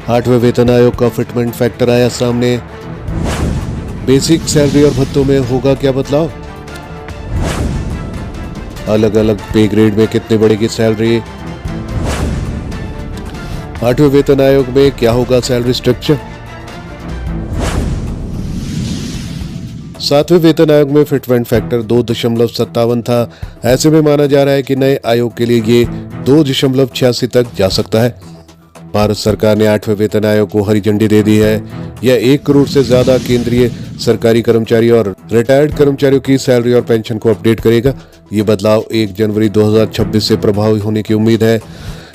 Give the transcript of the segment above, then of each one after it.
8वें वेतन आयोग का फिटमेंट फैक्टर आया सामने। बेसिक सैलरी और भत्तों में होगा क्या बदलाव? अलग अलग पे ग्रेड में कितनी बढ़ेगी सैलरी? 8वें वेतन आयोग में क्या होगा सैलरी स्ट्रक्चर? 7वें वेतन आयोग में फिटमेंट फैक्टर 2.57 था। ऐसे में माना जा रहा है कि नए आयोग के लिए ये 2.86 तक जा सकता है। भारत सरकार ने 8वें वेतन आयोग को हरी झंडी दे दी है। यह 1 करोड़ से ज्यादा केंद्रीय सरकारी कर्मचारी और रिटायर्ड कर्मचारियों की सैलरी और पेंशन को अपडेट करेगा। ये बदलाव 1 जनवरी 2026 से प्रभावी होने की उम्मीद है।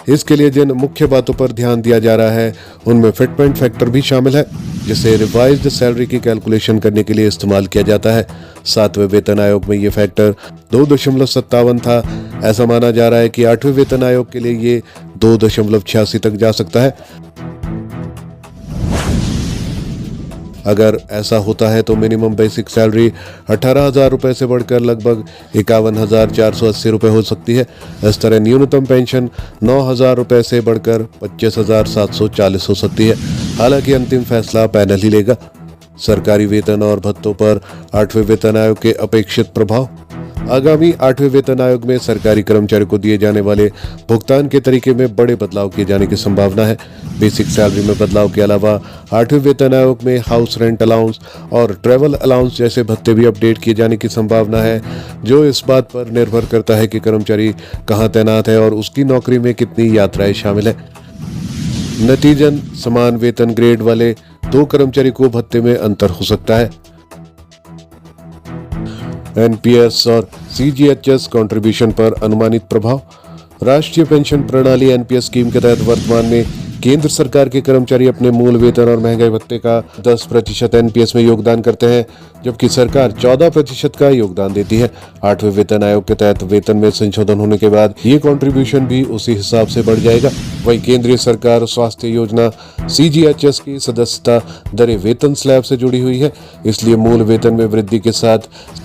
इसके लिए जिन मुख्य बातों पर ध्यान दिया जा रहा है उनमें फिटमेंट फैक्टर भी शामिल है, जिसे रिवाइज्ड सैलरी की कैलकुलेशन करने के लिए इस्तेमाल किया जाता है। 7वें वेतन आयोग में ये फैक्टर 2.57 था। ऐसा माना जा रहा है कि 8वें वेतन आयोग के लिए ये 2.86 तक जा सकता है। अगर ऐसा होता है तो मिनिमम बेसिक सैलरी 18,000 रुपए से बढ़कर लगभग 51,480 रुपए हो सकती है। इस तरह न्यूनतम पेंशन 9,000 रुपए से बढ़कर 25,740 हो सकती है। हालांकि अंतिम फैसला पैनल ही लेगा। सरकारी वेतन और भत्तों पर 8वें वेतन आयोग के अपेक्षित प्रभाव। आगामी 8वें वेतन आयोग में सरकारी कर्मचारियों को दिए जाने वाले भुगतान के तरीके में बड़े बदलाव किए जाने की संभावना है। बेसिक सैलरी में बदलाव के अलावा 8वें वेतन आयोग में हाउस रेंट अलाउंस और ट्रैवल अलाउंस जैसे भत्ते भी अपडेट किए जाने की संभावना है, जो इस बात पर निर्भर करता है कि कर्मचारी कहां तैनात है और उसकी नौकरी में कितनी यात्राएं शामिल है। नतीजन समान वेतन ग्रेड वाले 2 कर्मचारी को भत्ते में अंतर हो सकता है। एनपीएस और सीजीएचएस कंट्रीब्यूशन पर अनुमानित प्रभाव। राष्ट्रीय पेंशन प्रणाली एनपीएस स्कीम के तहत वर्तमान में केंद्र सरकार के कर्मचारी अपने मूल वेतन और महंगाई भत्ते का 10% एनपीएस में योगदान करते हैं, जबकि सरकार 14% का योगदान देती है। 8वें वेतन आयोग के तहत वेतन में संशोधन होने के बाद ये कंट्रीब्यूशन भी उसी हिसाब से बढ़ जाएगा। वहीं केंद्रीय सरकार स्वास्थ्य योजना सीजीएचएस की सदस्यता दरें वेतन स्लैब से जुड़ी हुई है, इसलिए मूल वेतन में वृद्धि के साथ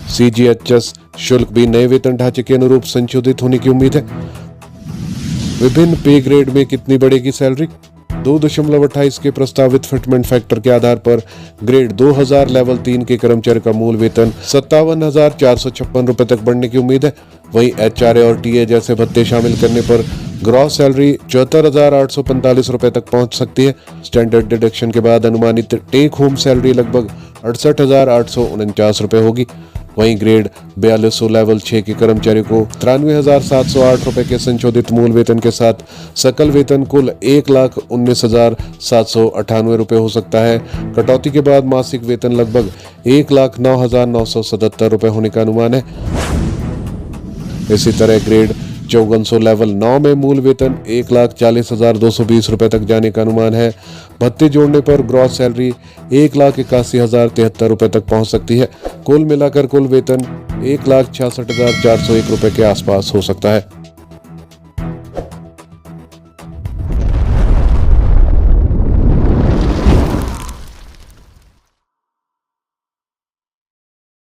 सीजीएचएस शुल्क भी नए वेतन ढांचे के अनुरूप संशोधित होने की उम्मीद है। विभिन्न पे ग्रेड में कितनी बढ़ेगी सैलरी? 2.28 के प्रस्तावित फिटमेंट फैक्टर के आधार पर ग्रेड 2000 लेवल 3 के कर्मचारी का मूल वेतन 57,456 रुपए तक बढ़ने की उम्मीद है। वहीं एचआरए और टीए जैसे भत्ते शामिल करने पर ग्रॉस सैलरी 74,845 रुपए तक पहुंच सकती है। स्टैंडर्ड डिडक्शन के बाद अनुमानित टेक होम सैलरी लगभग 68,849 रुपए होगी। वहीं ग्रेड 4200 लेवल 6 के कर्मचारी को 93,708 रुपए के संशोधित मूल वेतन के साथ सकल वेतन कुल 1,19,798 रुपए हो सकता है। कटौती के बाद मासिक वेतन लगभग 1,09,977 रुपए होने का अनुमान है। इसी तरह ग्रेड 5400 लेवल 9 में मूल वेतन 1,40,220 रुपए तक जाने का अनुमान है। भत्ते जोड़ने पर ग्रॉस सैलरी 1,81,073 रुपए तक पहुंच सकती है। कुल मिलाकर कुल वेतन 1,66,401 रुपए के आसपास हो सकता है।